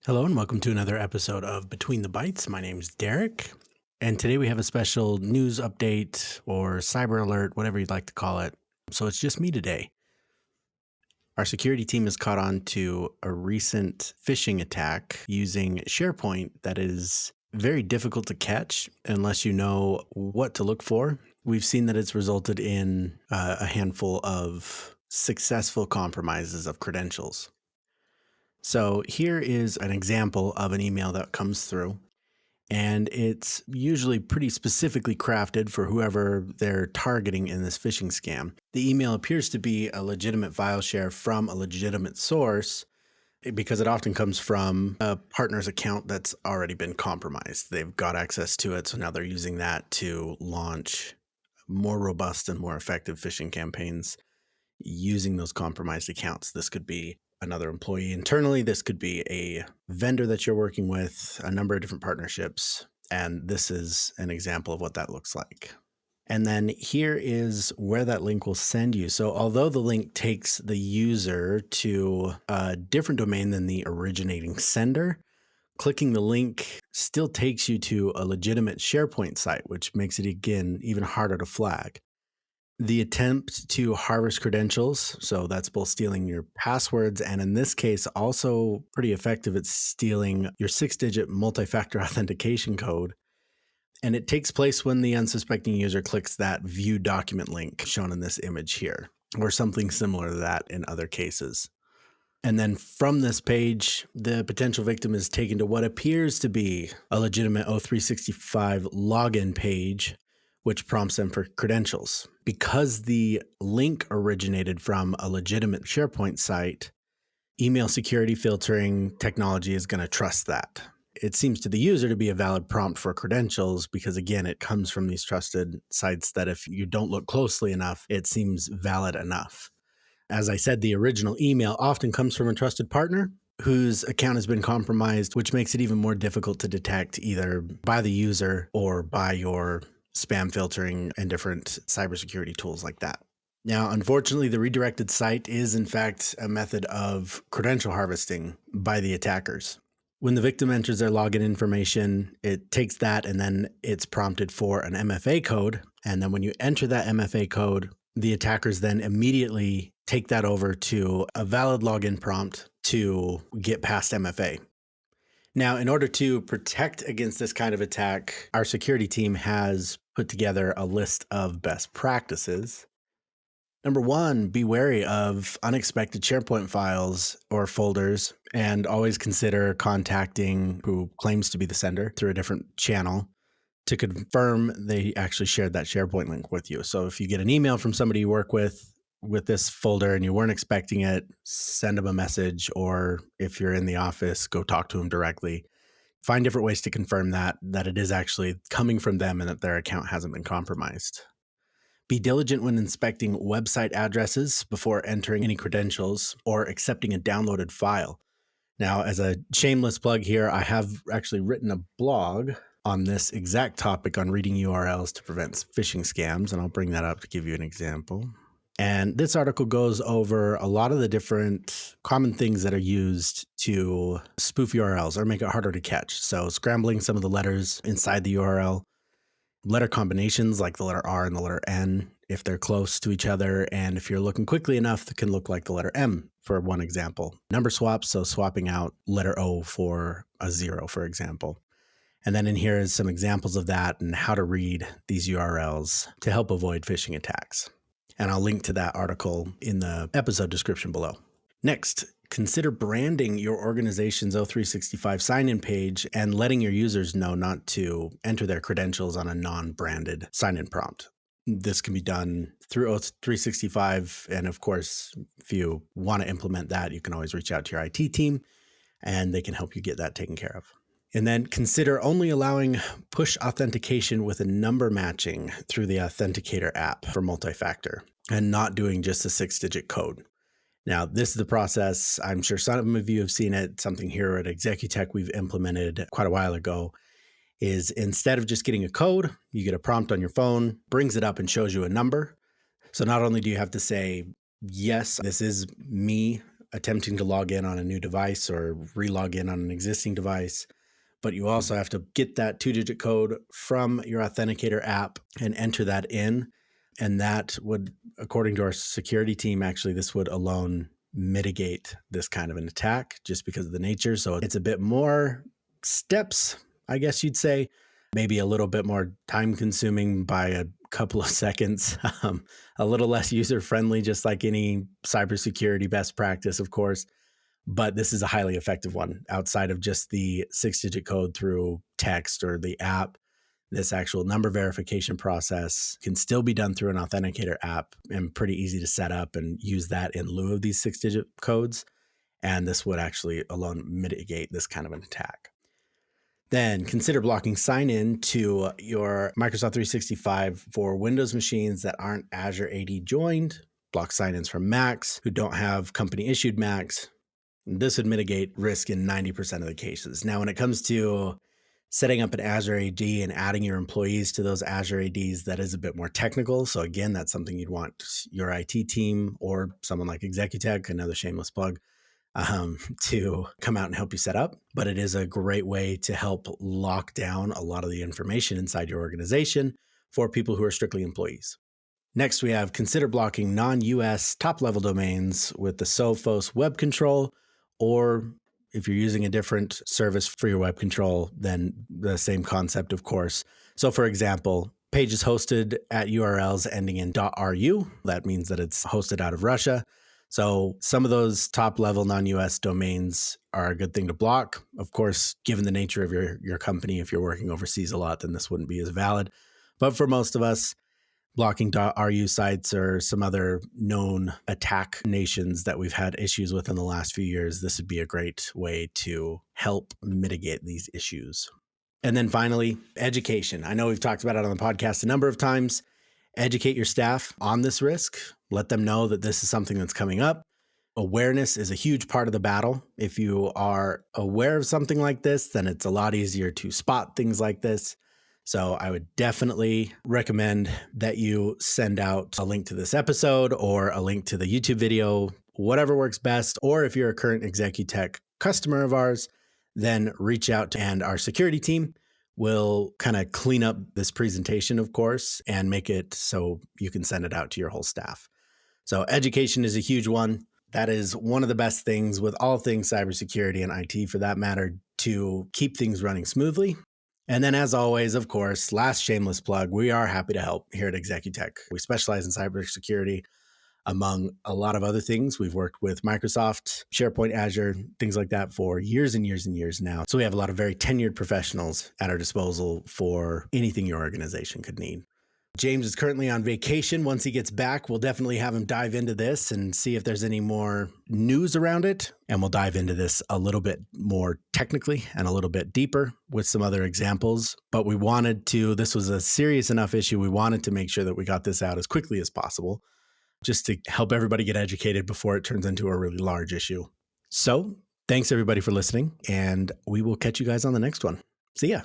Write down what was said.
Hello and welcome to another episode of Between the Bytes. My name's Derik, and today we have a special news update or cyber alert, whatever you'd like to call it. So it's just me today. Our security team has caught on to a recent phishing attack using SharePoint that is very difficult to catch unless you know what to look for. We've seen that it's resulted in a handful of successful compromises of credentials. So here is an example of an email that comes through, and it's usually pretty specifically crafted for whoever they're targeting in this phishing scam. The email appears to be a legitimate file share from a legitimate source because it often comes from a partner's account that's already been compromised. They've got access to it, so now they're using that to launch more robust and more effective phishing campaigns using those compromised accounts. This could be another employee internally. This could be a vendor that you're working with, a number of different partnerships. And this is an example of what that looks like. And then here is where that link will send you. So although the link takes the user to a different domain than the originating sender, clicking the link still takes you to a legitimate SharePoint site, which makes it, again, even harder to flag. The attempt to harvest credentials, so that's both stealing your passwords and in this case also pretty effective at stealing your 6-digit multi-factor authentication code. And it takes place when the unsuspecting user clicks that view document link shown in this image here, or something similar to that in other cases. And then from this page, the potential victim is taken to what appears to be a legitimate O365 login page, which prompts them for credentials. Because the link originated from a legitimate SharePoint site, email security filtering technology is going to trust that. It seems to the user to be a valid prompt for credentials because, again, it comes from these trusted sites that if you don't look closely enough, it seems valid enough. As I said, the original email often comes from a trusted partner whose account has been compromised, which makes it even more difficult to detect either by the user or by your spam filtering and different cybersecurity tools like that. Now, unfortunately, the redirected site is in fact a method of credential harvesting by the attackers. When the victim enters their login information, it takes that and then it's prompted for an MFA code. And then when you enter that MFA code, the attackers then immediately take that over to a valid login prompt to get past MFA. Now, in order to protect against this kind of attack, our security team has put together a list of best practices. Number one, be wary of unexpected SharePoint files or folders and always consider contacting who claims to be the sender through a different channel to confirm they actually shared that SharePoint link with you. So if you get an email from somebody you work with this folder and you weren't expecting it, send them a message, or if you're in the office, go talk to them directly. Find different ways to confirm that it is actually coming from them and that their account hasn't been compromised. Be diligent when inspecting website addresses before entering any credentials or accepting a downloaded file. Now, as a shameless plug here, I have actually written a blog on this exact topic on reading URLs to prevent phishing scams, and I'll bring that up to give you an example. And this article goes over a lot of the different common things that are used to spoof URLs or make it harder to catch. So scrambling some of the letters inside the URL, letter combinations like the letter R and the letter N, if they're close to each other. And if you're looking quickly enough, it can look like the letter M, for one example. Number swaps, so swapping out letter O for a 0, for example. And then in here is some examples of that and how to read these URLs to help avoid phishing attacks. And I'll link to that article in the episode description below. Next, consider branding your organization's O365 sign-in page and letting your users know not to enter their credentials on a non-branded sign-in prompt. This can be done through O365. And of course, if you want to implement that, you can always reach out to your IT team and they can help you get that taken care of. And then consider only allowing push authentication with a number matching through the Authenticator app for multi-factor and not doing just a 6-digit code. Now, this is the process. I'm sure some of you have seen it. Something here at Executech we've implemented quite a while ago is instead of just getting a code, you get a prompt on your phone, brings it up and shows you a number. So not only do you have to say, yes, this is me attempting to log in on a new device or re-log in on an existing device. But you also have to get that 2-digit code from your Authenticator app and enter that in. And that would, according to our security team, actually, this would alone mitigate this kind of an attack just because of the nature. So it's a bit more steps, I guess you'd say, maybe a little bit more time consuming by a couple of seconds, a little less user friendly, just like any cybersecurity best practice, of course. But this is a highly effective one outside of just the 6-digit code through text or the app. This actual number verification process can still be done through an Authenticator app and pretty easy to set up and use that in lieu of these 6-digit codes. And this would actually alone mitigate this kind of an attack. Then consider blocking sign-in to your Microsoft 365 for Windows machines that aren't Azure AD joined. Block sign-ins from Macs who don't have company-issued Macs. This would mitigate risk in 90% of the cases. Now, when it comes to setting up an Azure AD and adding your employees to those Azure ADs, that is a bit more technical. So again, that's something you'd want your IT team or someone like Executech, another shameless plug, to come out and help you set up. But it is a great way to help lock down a lot of the information inside your organization for people who are strictly employees. Next, we have consider blocking non-US top-level domains with the Sophos web control, or if you're using a different service for your web control, then the same concept, of course. So for example, pages hosted at URLs ending in .ru, that means that it's hosted out of Russia. So some of those top-level non-US domains are a good thing to block. Of course, given the nature of your company, if you're working overseas a lot, then this wouldn't be as valid. But for most of us, blocking .ru sites or some other known attack nations that we've had issues with in the last few years, this would be a great way to help mitigate these issues. And then finally, education. I know we've talked about it on the podcast a number of times. Educate your staff on this risk. Let them know that this is something that's coming up. Awareness is a huge part of the battle. If you are aware of something like this, then it's a lot easier to spot things like this. So I would definitely recommend that you send out a link to this episode or a link to the YouTube video, whatever works best. Or if you're a current Executech customer of ours, then reach out and our security team will kind of clean up this presentation, of course, and make it so you can send it out to your whole staff. So education is a huge one. That is one of the best things with all things cybersecurity and IT for that matter to keep things running smoothly. And then as always, of course, last shameless plug, we are happy to help here at Executech. We specialize in cybersecurity among a lot of other things. We've worked with Microsoft, SharePoint, Azure, things like that for years and years and years now. So we have a lot of very tenured professionals at our disposal for anything your organization could need. James is currently on vacation. Once he gets back, we'll definitely have him dive into this and see if there's any more news around it. And we'll dive into this a little bit more technically and a little bit deeper with some other examples. But this was a serious enough issue. We wanted to make sure that we got this out as quickly as possible, just to help everybody get educated before it turns into a really large issue. So thanks everybody for listening, and we will catch you guys on the next one. See ya.